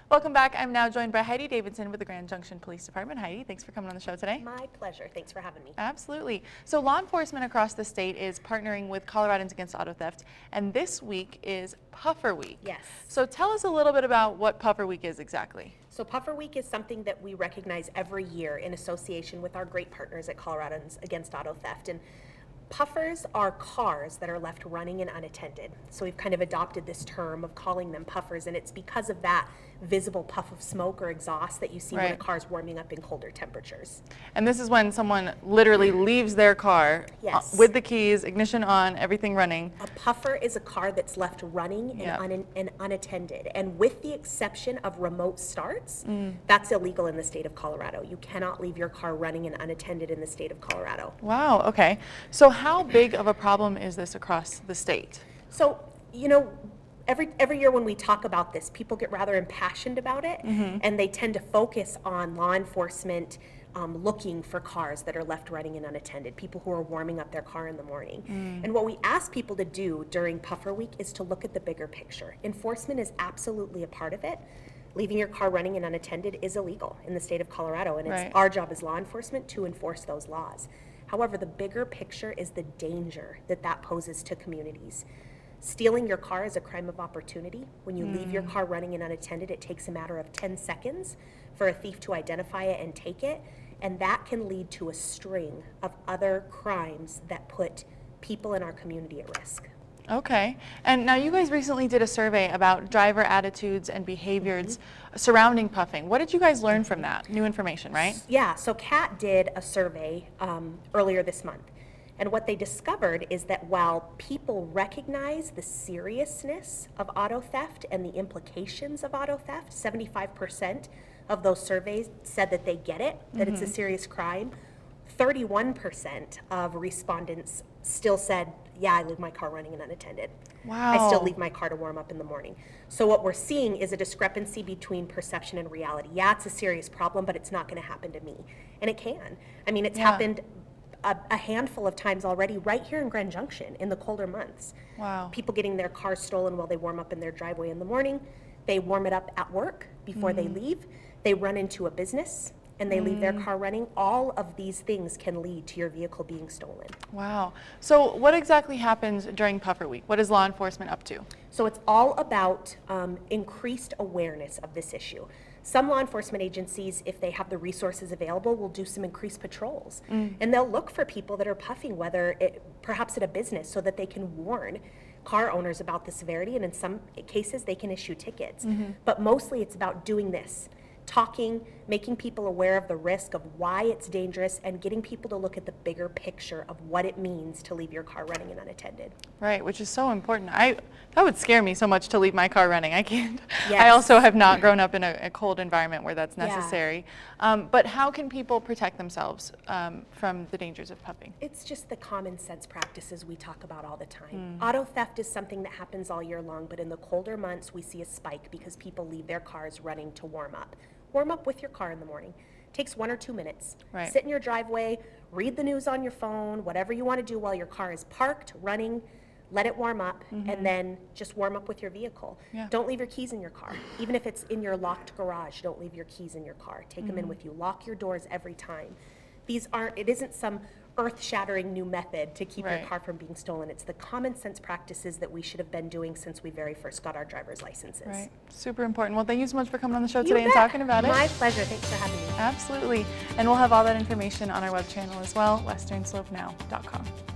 Welcome back. I'm now joined by Heidi Davidson with the Grand Junction Police Department. Heidi, thanks for coming on the show today. My pleasure. Thanks for having me. Absolutely. So law enforcement across the state is partnering with Coloradans Against Auto Theft, and this week is Puffer Week. Yes. So tell us a little bit about what Puffer Week is exactly. So Puffer Week is something that we recognize every year in association with our great partners at Coloradans Against Auto Theft. And puffers are cars that are left running and unattended. So we've kind of adopted this term of calling them puffers, and it's because of that visible puff of smoke or exhaust that you see when a car's warming up in colder temperatures. And this is when someone literally leaves their car with the keys, ignition on, everything running. A puffer is a car that's left running and unattended. And with the exception of remote starts, that's illegal in the state of Colorado. You cannot leave your car running and unattended in the state of Colorado. Wow, okay. So how big of a problem is this across the state? So, you know, every year when we talk about this, people get rather impassioned about it, and they tend to focus on law enforcement looking for cars that are left running and unattended, people who are warming up their car in the morning. And what we ask people to do during Puffer Week is to look at the bigger picture. Enforcement is absolutely a part of it. Leaving your car running and unattended is illegal in the state of Colorado, and it's our job as law enforcement to enforce those laws. However, the bigger picture is the danger that that poses to communities. Stealing your car is a crime of opportunity. When you leave your car running and unattended, it takes a matter of 10 seconds for a thief to identify it and take it, and that can lead to a string of other crimes that put people in our community at risk. Okay. And now you guys recently did a survey about driver attitudes and behaviors surrounding puffing. What did you guys learn from that? New information, right? Yeah, so Kat did a survey earlier this month. And what they discovered is that while people recognize the seriousness of auto theft and the implications of auto theft, 75% of those surveys said that they get it, that it's a serious crime. 31% of respondents still said, yeah, I leave my car running and unattended. Wow. I still leave my car to warm up in the morning. So what we're seeing is a discrepancy between perception and reality. Yeah, it's a serious problem, but it's not going to happen to me. And it can. I mean, it's happened a handful of times already right here in Grand Junction in the colder months. Wow. People getting their cars stolen while they warm up in their driveway in the morning. They warm it up at work before they leave. They run into a business and they leave their car running. All of these things can lead to your vehicle being stolen. Wow. So what exactly happens during Puffer Week? What is law enforcement up to? So it's all about increased awareness of this issue. Some law enforcement agencies, if they have the resources available, will do some increased patrols. And they'll look for people that are puffing, perhaps at a business, so that they can warn car owners about the severity, and in some cases they can issue tickets. But mostly it's about doing this. Talking, making people aware of the risk of why it's dangerous, and getting people to look at the bigger picture of what it means to leave your car running and unattended. Right, which is so important. That would scare me so much to leave my car running. I can't. Yes. I also have not grown up in a cold environment where that's necessary. But how can people protect themselves from the dangers of puffing? It's just the common sense practices we talk about all the time. Auto theft is something that happens all year long, but in the colder months we see a spike because people leave their cars running to warm up. Warm up with your car in the morning. Takes 1 or 2 minutes. Right. Sit in your driveway, read the news on your phone, whatever you want to do while your car is parked, running, let it warm up, and then just warm up with your vehicle. Don't leave your keys in your car. Even if it's in your locked garage, don't leave your keys in your car. Take them in with you. Lock your doors every time. It isn't some earth-shattering new method to keep your car from being stolen. It's the common sense practices that we should have been doing since we very first got our driver's licenses. Right. Super important. Well, thank you so much for coming on the show today and talking about it. My pleasure. Thanks for having me. Absolutely. And we'll have all that information on our web channel as well, westernslopenow.com.